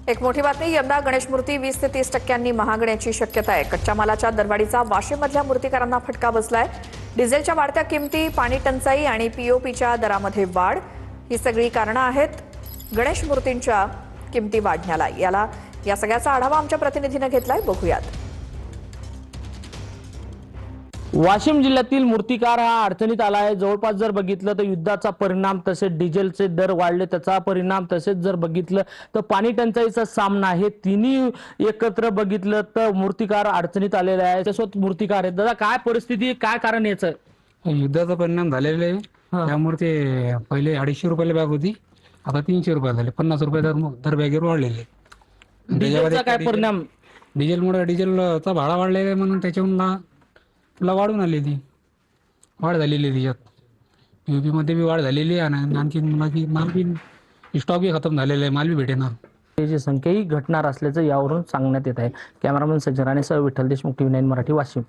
एक मोठी बातमी, यंदा गणेश मूर्ती 20 ते 30% महागण्याची शक्यता आहे। कच्च्या मालाच्या दरवाढीचा वाशीमधल्या मूर्तिकारांना फटका बसलाय। डिझेलच्या वाढत्या किमती, पाणी टंचाई आणि पीओपीच्या दरामध्ये वाढ ही सगळी कारणं आहेत गणेश मूर्तींच्या किमती वाढण्याला। या सगळ्याचा आढावा आमच्या प्रतिनिधीने घेतलाय, बघूयात। वाशिम जिल्ह्यातील मूर्तिकार हा अडचणीत आला आहे। जवळपास जर बघितलं तर युद्धाचा परिणाम, तसेच डिझेलचे दर वाढले त्याचा परिणाम, तसेच जर बघितलं तर पाणी टंचाईचा सामना, हे तिन्ही एकत्र बघितलं तर मूर्तिकार अडचणीत आलेले आहे। त्यासोबत मूर्तिकार आहेत। दादा, काय परिस्थिती, काय कारण याचं? युद्धाचा परिणाम झालेला आहे। त्यामुळे ते पहिले 250 रुपयाला बॅग होती, आता 300 रुपयाला झाले। 50 रुपये दर बॅगेवर वाढलेले। डिझेलचा काय परिणाम? डिझेलमुळे डिझेलचा भाडा वाढलेला आहे, म्हणून त्याच्याहून तुला वाढून आली, ती वाढ झालेली आहे त्याच्यात। युपी मध्ये बी वाढ झालेली आहे आणि आणखी माल बी स्टॉक बी खतम झालेला आहे, माल बी भेटेना। त्याची संख्याही घटणार असल्याचं यावरून सांगण्यात येत आहे। कॅमेरामन सज्जन राणेसह विठ्ठल देशमुख, TV9 मराठी, वाशिम।